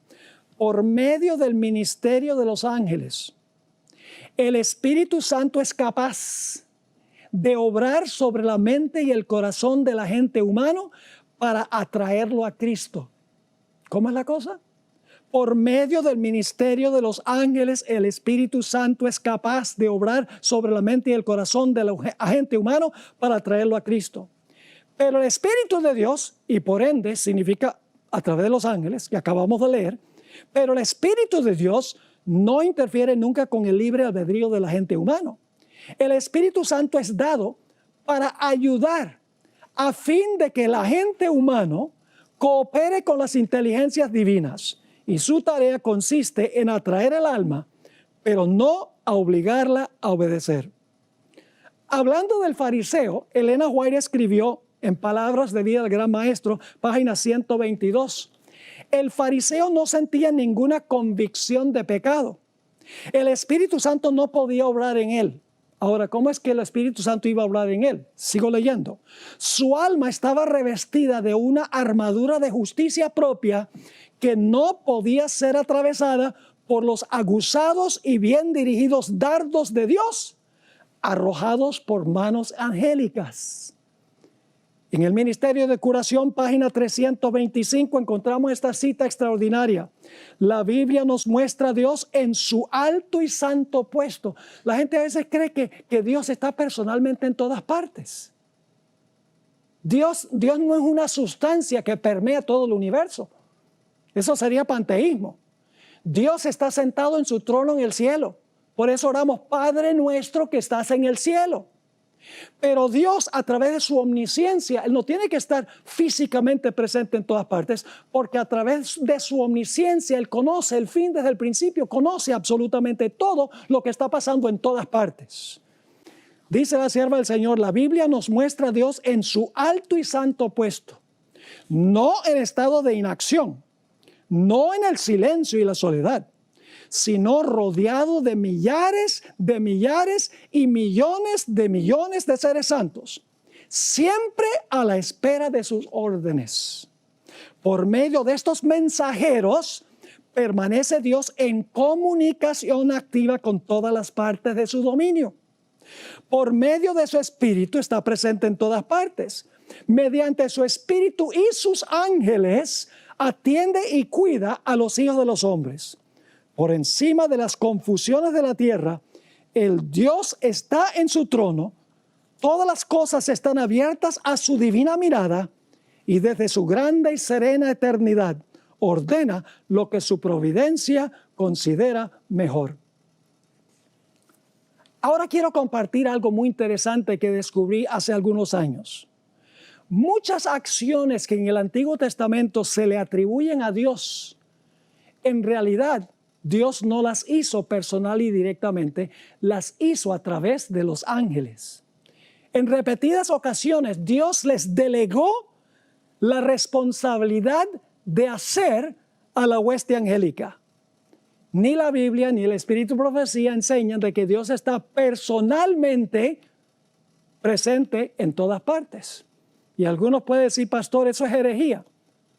Por medio del ministerio de los ángeles, el Espíritu Santo es capaz de obrar sobre la mente y el corazón del agente humano para atraerlo a Cristo. ¿Cómo es la cosa? Por medio del ministerio de los ángeles, el Espíritu Santo es capaz de obrar sobre la mente y el corazón del agente humano para traerlo a Cristo. Pero el Espíritu de Dios, y por ende significa a través de los ángeles, que acabamos de leer, pero el Espíritu de Dios no interfiere nunca con el libre albedrío del agente humano. El Espíritu Santo es dado para ayudar a fin de que el agente humano coopere con las inteligencias divinas. Y su tarea consiste en atraer el alma, pero no a obligarla a obedecer. Hablando del fariseo, Elena White escribió en Palabras de Vida del Gran Maestro, página 122. El fariseo no sentía ninguna convicción de pecado. El Espíritu Santo no podía obrar en él. Ahora, ¿cómo es que el Espíritu Santo iba a obrar en él? Sigo leyendo. Su alma estaba revestida de una armadura de justicia propia que no podía ser atravesada por los aguzados y bien dirigidos dardos de Dios, arrojados por manos angélicas. En el Ministerio de Curación, página 325, encontramos esta cita extraordinaria. La Biblia nos muestra a Dios en su alto y santo puesto. La gente a veces cree que Dios está personalmente en todas partes. Dios no es una sustancia que permea todo el universo. Eso sería panteísmo. Dios está sentado en su trono en el cielo. Por eso oramos, Padre nuestro que estás en el cielo. Pero Dios, a través de su omnisciencia, Él no tiene que estar físicamente presente en todas partes, porque a través de su omnisciencia Él conoce el fin desde el principio, conoce absolutamente todo lo que está pasando en todas partes. Dice la sierva del Señor, la Biblia nos muestra a Dios en su alto y santo puesto, no en estado de inacción, no en el silencio y la soledad, sino rodeado de millares y millones de seres santos, siempre a la espera de sus órdenes. Por medio de estos mensajeros, permanece Dios en comunicación activa con todas las partes de su dominio. Por medio de su Espíritu está presente en todas partes. Mediante su Espíritu y sus ángeles, atiende y cuida a los hijos de los hombres. Por encima de las confusiones de la tierra, el Dios está en su trono, todas las cosas están abiertas a su divina mirada y desde su grande y serena eternidad ordena lo que su providencia considera mejor. Ahora quiero compartir algo muy interesante que descubrí hace algunos años. Muchas acciones que en el Antiguo Testamento se le atribuyen a Dios, en realidad Dios no las hizo personal y directamente, las hizo a través de los ángeles. En repetidas ocasiones, Dios les delegó la responsabilidad de hacer a la hueste angélica. Ni la Biblia ni el Espíritu Profecía enseñan de que Dios está personalmente presente en todas partes. Y algunos pueden decir, pastor, eso es herejía.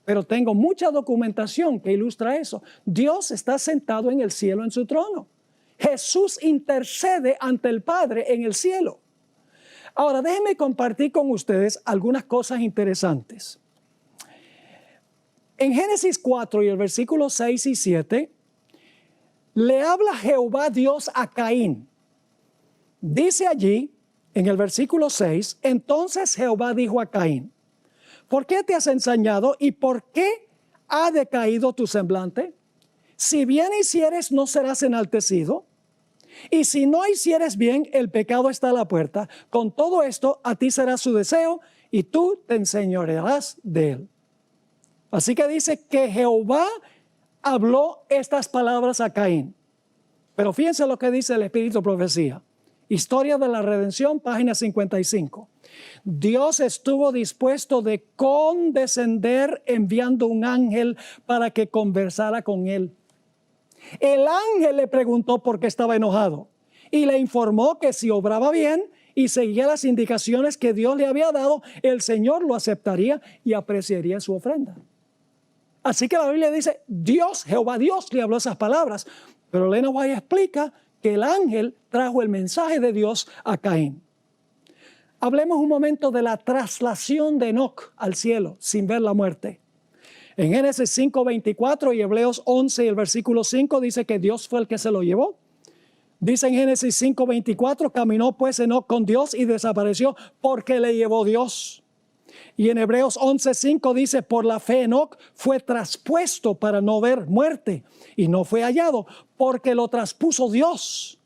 Pero tengo mucha documentación que ilustra eso. Dios está sentado en el cielo en su trono. Jesús intercede ante el Padre en el cielo. Ahora, déjenme compartir con ustedes algunas cosas interesantes. En Génesis 4 y el versículo 6 y 7, le habla Jehová Dios a Caín. Dice allí, en el versículo 6, entonces Jehová dijo a Caín, ¿por qué te has ensañado y por qué ha decaído tu semblante? Si bien hicieres, no serás enaltecido. Y si no hicieres bien, el pecado está a la puerta. Con todo esto, a ti será su deseo y tú te enseñorearás de él. Así que dice que Jehová habló estas palabras a Caín. Pero fíjense lo que dice el Espíritu Profecía. Historia de la Redención, página 55. Dios estuvo dispuesto de condescender enviando un ángel para que conversara con él. El ángel le preguntó por qué estaba enojado y le informó que si obraba bien y seguía las indicaciones que Dios le había dado, el Señor lo aceptaría y apreciaría su ofrenda. Así que la Biblia dice, Jehová Dios le habló esas palabras, pero Elena White explica que el ángel trajo el mensaje de Dios a Caín. Hablemos un momento de la traslación de Enoc al cielo sin ver la muerte. En Génesis 5:24 y Hebreos 11 y el versículo 5 dice que Dios fue el que se lo llevó. Dice en Génesis 5:24, caminó pues Enoc con Dios y desapareció porque le llevó Dios. Y en Hebreos 11:5 dice, por la fe Enoc fue traspuesto para no ver muerte y no fue hallado porque lo traspuso Dios.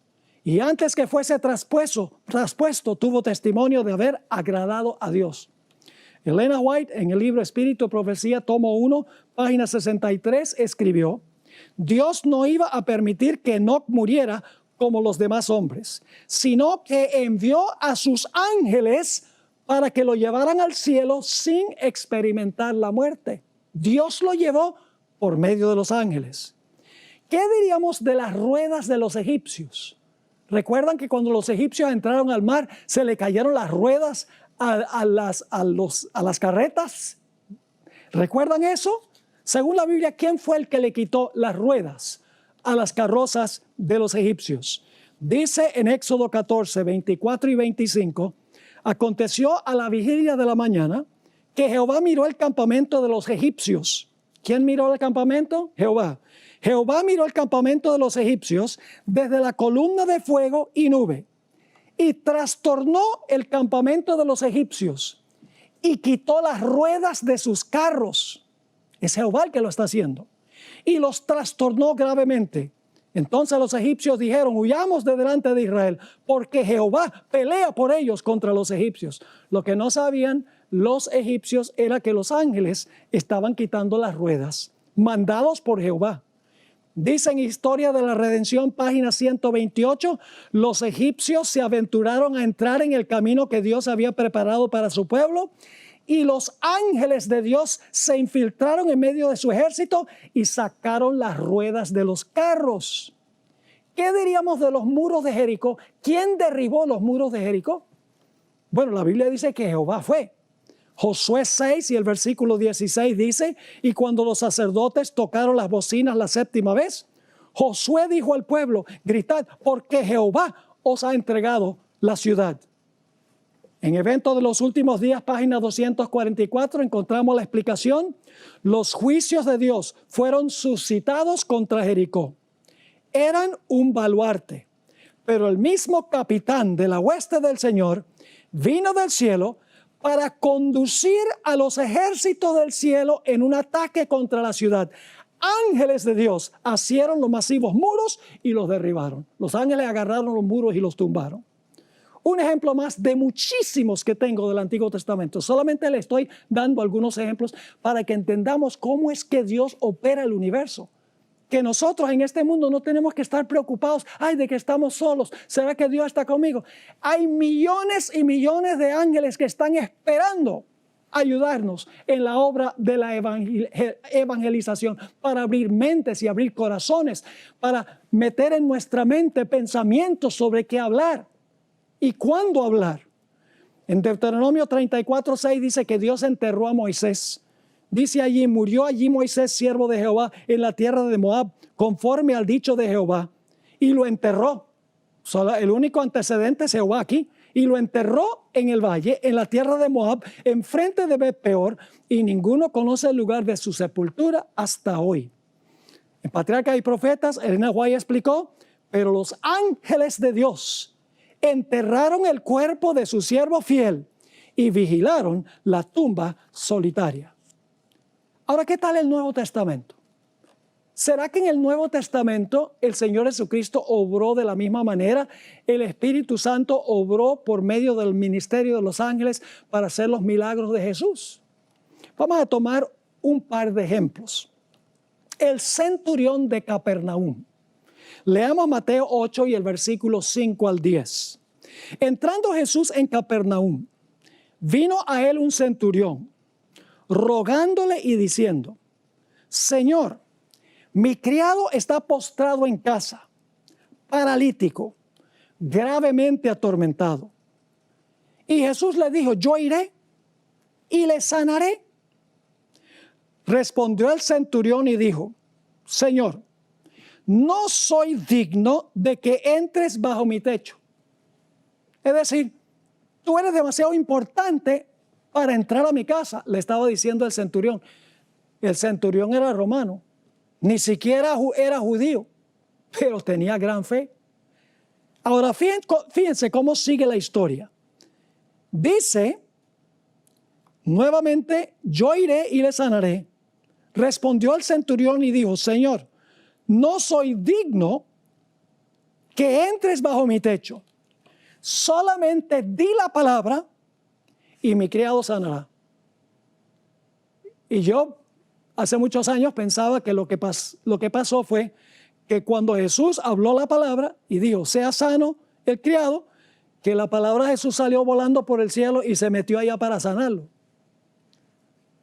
Y antes que fuese traspuesto tuvo testimonio de haber agradado a Dios. Elena White en el libro Espíritu y Profecía, tomo 1, página 63, escribió, Dios no iba a permitir que Enoc muriera como los demás hombres, sino que envió a sus ángeles para que lo llevaran al cielo sin experimentar la muerte. Dios lo llevó por medio de los ángeles. ¿Qué diríamos de las ruedas de los egipcios? ¿Recuerdan que cuando los egipcios entraron al mar se le cayeron las ruedas a las carretas? ¿Recuerdan eso? Según la Biblia, ¿quién fue el que le quitó las ruedas a las carrozas de los egipcios? Dice en Éxodo 14, 24 y 25, aconteció a la vigilia de la mañana que Jehová miró el campamento de los egipcios. ¿Quién miró el campamento? Jehová. Jehová miró el campamento de los egipcios desde la columna de fuego y nube y trastornó el campamento de los egipcios y quitó las ruedas de sus carros. Es Jehová el que lo está haciendo. Y los trastornó gravemente. Entonces los egipcios dijeron, huyamos de delante de Israel, porque Jehová pelea por ellos contra los egipcios. Lo que no sabían los egipcios era que los ángeles estaban quitando las ruedas, mandados por Jehová. Dice en Historia de la Redención, página 128, los egipcios se aventuraron a entrar en el camino que Dios había preparado para su pueblo y los ángeles de Dios se infiltraron en medio de su ejército y sacaron las ruedas de los carros. ¿Qué diríamos de los muros de Jericó? ¿Quién derribó los muros de Jericó? Bueno, la Biblia dice que Jehová fue. Josué 6 y el versículo 16 dice, y cuando los sacerdotes tocaron las bocinas la séptima vez, Josué dijo al pueblo, gritad, porque Jehová os ha entregado la ciudad. En Evento de los Últimos Días, página 244, encontramos la explicación. Los juicios de Dios fueron suscitados contra Jericó. Eran un baluarte, pero el mismo capitán de la hueste del Señor vino del cielo para conducir a los ejércitos del cielo en un ataque contra la ciudad. Ángeles de Dios asieron los masivos muros y los derribaron. Los ángeles agarraron los muros y los tumbaron. Un ejemplo más de muchísimos que tengo del Antiguo Testamento. Solamente le estoy dando algunos ejemplos para que entendamos cómo es que Dios opera el universo. Que nosotros en este mundo no tenemos que estar preocupados, ay, de que estamos solos, ¿será que Dios está conmigo? Hay millones y millones de ángeles que están esperando ayudarnos en la obra de la evangelización, para abrir mentes y abrir corazones, para meter en nuestra mente pensamientos sobre qué hablar y cuándo hablar. En Deuteronomio 34:6 dice que Dios enterró a Moisés. Dice allí, murió allí Moisés, siervo de Jehová, en la tierra de Moab, conforme al dicho de Jehová, y lo enterró. Solo el único antecedente es Jehová aquí. Y lo enterró en el valle, en la tierra de Moab, enfrente de Bet-peor, y ninguno conoce el lugar de su sepultura hasta hoy. En Patriarcas y Profetas, Elena White explicó, pero los ángeles de Dios enterraron el cuerpo de su siervo fiel y vigilaron la tumba solitaria. Ahora, ¿qué tal el Nuevo Testamento? ¿Será que en el Nuevo Testamento el Señor Jesucristo obró de la misma manera? ¿El Espíritu Santo obró por medio del ministerio de los ángeles para hacer los milagros de Jesús? Vamos a tomar un par de ejemplos. El centurión de Capernaum. Leamos Mateo 8 y el versículo 5 al 10. Entrando Jesús en Capernaum, vino a él un centurión, rogándole y diciendo: Señor, mi criado está postrado en casa, paralítico, gravemente atormentado. Y Jesús le dijo: yo iré y le sanaré. Respondió el centurión y dijo: Señor, no soy digno de que entres bajo mi techo. Es decir, tú eres demasiado importante para entrar a mi casa, le estaba diciendo el centurión. El centurión era romano, ni siquiera era judío, pero tenía gran fe. Ahora, fíjense cómo sigue la historia. Dice, nuevamente: yo iré y le sanaré. Respondió el centurión y dijo: Señor, no soy digno que entres bajo mi techo. Solamente di la palabra y mi criado sanará. Y yo hace muchos años pensaba que lo que pasó fue que cuando Jesús habló la palabra y dijo: sea sano el criado, que la palabra de Jesús salió volando por el cielo y se metió allá para sanarlo.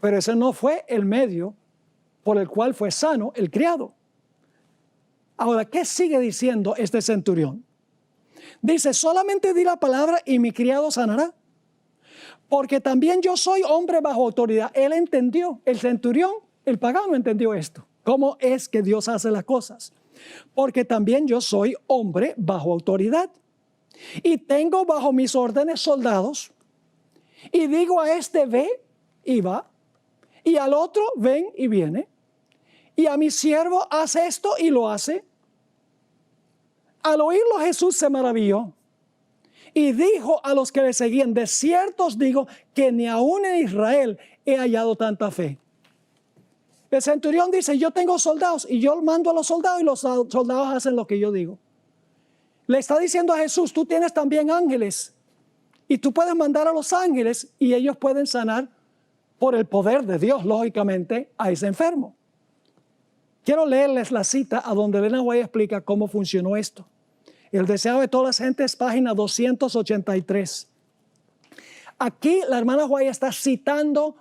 Pero ese no fue el medio por el cual fue sano el criado. Ahora, ¿qué sigue diciendo este centurión? Dice: solamente di la palabra y mi criado sanará. Porque también yo soy hombre bajo autoridad. Él entendió, el centurión, el pagano entendió esto. ¿Cómo es que Dios hace las cosas? Porque también yo soy hombre bajo autoridad. Y tengo bajo mis órdenes soldados. Y digo a este: ve y va. Y al otro: ven y viene. Y a mi siervo: haz esto, y lo hace. Al oírlo, Jesús se maravilló y dijo a los que le seguían: de cierto os digo que ni aún en Israel he hallado tanta fe. El centurión dice: yo tengo soldados y yo mando a los soldados y los soldados hacen lo que yo digo. Le está diciendo a Jesús: tú tienes también ángeles y tú puedes mandar a los ángeles y ellos pueden sanar por el poder de Dios, lógicamente, a ese enfermo. Quiero leerles la cita a donde Elena White explica cómo funcionó esto. El deseo de todas las gentes, página 283. Aquí la hermana White está citando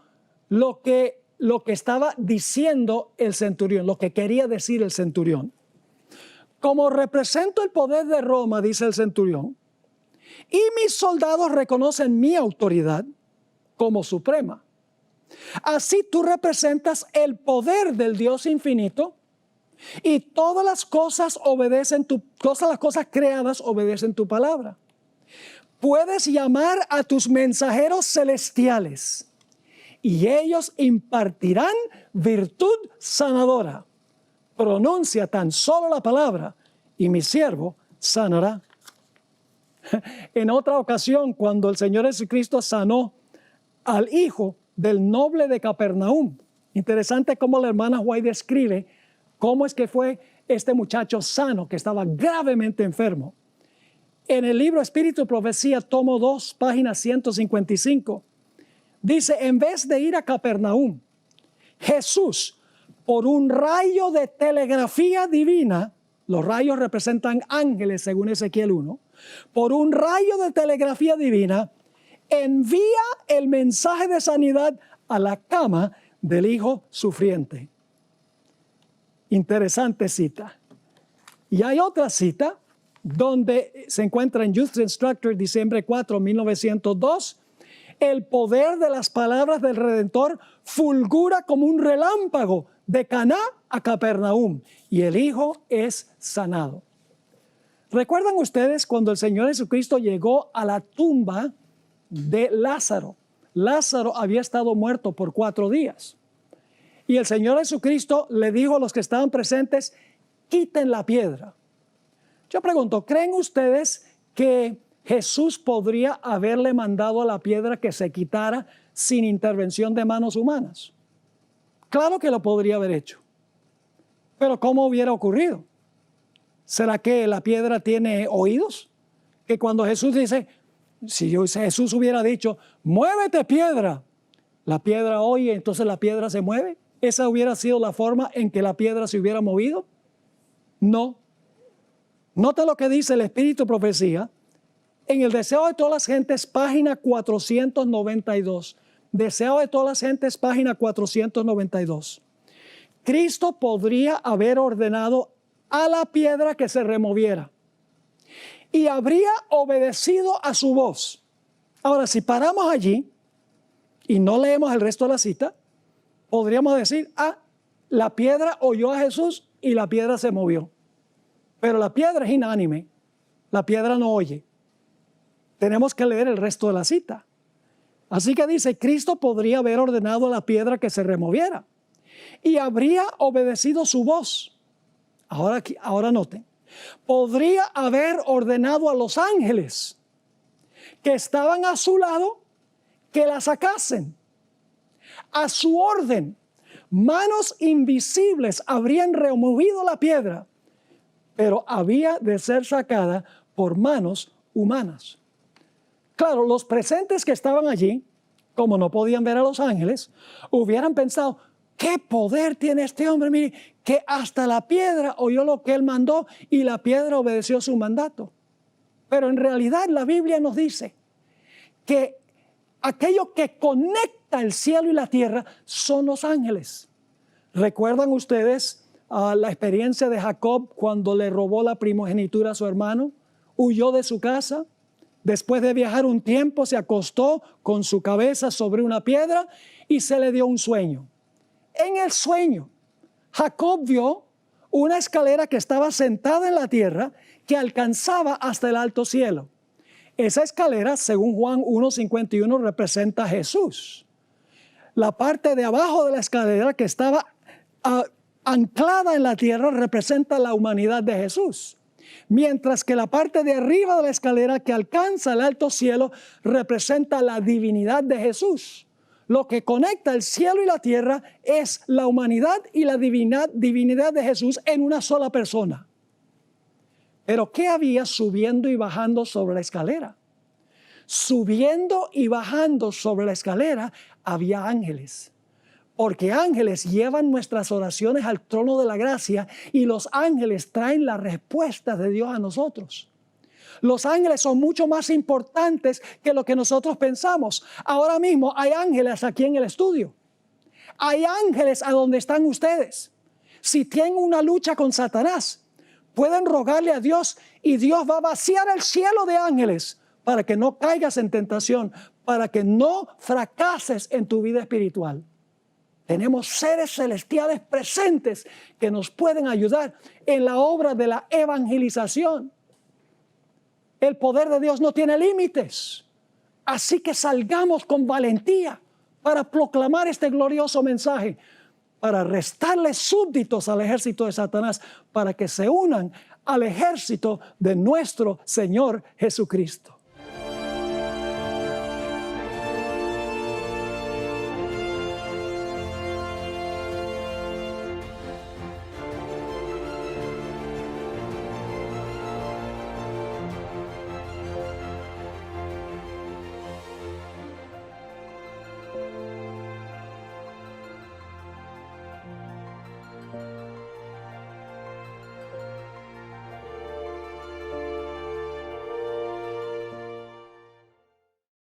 lo que estaba diciendo el centurión, lo que quería decir el centurión. Como represento el poder de Roma, dice el centurión, y mis soldados reconocen mi autoridad como suprema. Así tú representas el poder del Dios infinito y todas las cosas las cosas creadas obedecen tu palabra. Puedes llamar a tus mensajeros celestiales y ellos impartirán virtud sanadora. Pronuncia tan solo la palabra y mi siervo sanará. En otra ocasión, cuando el Señor Jesucristo sanó al hijo del noble de Capernaum, interesante cómo la hermana White describe cómo es que fue este muchacho sano que estaba gravemente enfermo. En el libro Espíritu y Profecía, tomo 2, página 155, dice: en vez de ir a Capernaum, Jesús, por un rayo de telegrafía divina, los rayos representan ángeles según Ezequiel 1, por un rayo de telegrafía divina, envía el mensaje de sanidad a la cama del hijo sufriente. Interesante cita. Y hay otra cita donde se encuentra en Youth Instructor, diciembre 4, 1902. El poder de las palabras del Redentor fulgura como un relámpago de Caná a Capernaum y el hijo es sanado. ¿Recuerdan ustedes cuando el Señor Jesucristo llegó a la tumba de Lázaro? Lázaro había estado muerto por 4 días. Y el Señor Jesucristo le dijo a los que estaban presentes: quiten la piedra. Yo pregunto, ¿creen ustedes que Jesús podría haberle mandado a la piedra que se quitara sin intervención de manos humanas? Claro que lo podría haber hecho. Pero ¿cómo hubiera ocurrido? ¿Será que la piedra tiene oídos? Que cuando Jesús dice, si Jesús hubiera dicho: muévete piedra, la piedra oye, entonces la piedra se mueve. ¿Esa hubiera sido la forma en que la piedra se hubiera movido? No. Nota lo que dice el Espíritu de Profecía. En el Deseo de todas las gentes, página 492. Deseo de todas las gentes, página 492. Cristo podría haber ordenado a la piedra que se removiera y habría obedecido a su voz. Ahora, si paramos allí y no leemos el resto de la cita, podríamos decir, la piedra oyó a Jesús y la piedra se movió. Pero la piedra es inánime, la piedra no oye. Tenemos que leer el resto de la cita. Así que dice, Cristo podría haber ordenado a la piedra que se removiera y habría obedecido su voz. Ahora noten, podría haber ordenado a los ángeles que estaban a su lado que la sacasen. A su orden, manos invisibles habrían removido la piedra, pero había de ser sacada por manos humanas. Claro, los presentes que estaban allí, como no podían ver a los ángeles, hubieran pensado, ¿qué poder tiene este hombre? Mire, que hasta la piedra oyó lo que él mandó y la piedra obedeció su mandato. Pero en realidad la Biblia nos dice que aquello que conecta el cielo y la tierra son los ángeles. ¿Recuerdan ustedes la experiencia de Jacob cuando le robó la primogenitura a su hermano? Huyó de su casa. Después de viajar un tiempo, se acostó con su cabeza sobre una piedra y se le dio un sueño. En el sueño, Jacob vio una escalera que estaba sentada en la tierra que alcanzaba hasta el alto cielo. Esa escalera, según Juan 1:51, representa a Jesús. La parte de abajo de la escalera que estaba anclada en la tierra representa la humanidad de Jesús. Mientras que la parte de arriba de la escalera que alcanza el alto cielo representa la divinidad de Jesús. Lo que conecta el cielo y la tierra es la humanidad y la divinidad de Jesús en una sola persona. Pero ¿qué había subiendo y bajando sobre la escalera? Subiendo y bajando sobre la escalera había ángeles. Porque ángeles llevan nuestras oraciones al trono de la gracia y los ángeles traen la respuesta de Dios a nosotros. Los ángeles son mucho más importantes que lo que nosotros pensamos. Ahora mismo hay ángeles aquí en el estudio. Hay ángeles a donde están ustedes. Si tienen una lucha con Satanás, pueden rogarle a Dios y Dios va a vaciar el cielo de ángeles para que no caigas en tentación, para que no fracases en tu vida espiritual. Tenemos seres celestiales presentes que nos pueden ayudar en la obra de la evangelización. El poder de Dios no tiene límites. Así que salgamos con valentía para proclamar este glorioso mensaje, para restarle súbditos al ejército de Satanás, para que se unan al ejército de nuestro Señor Jesucristo.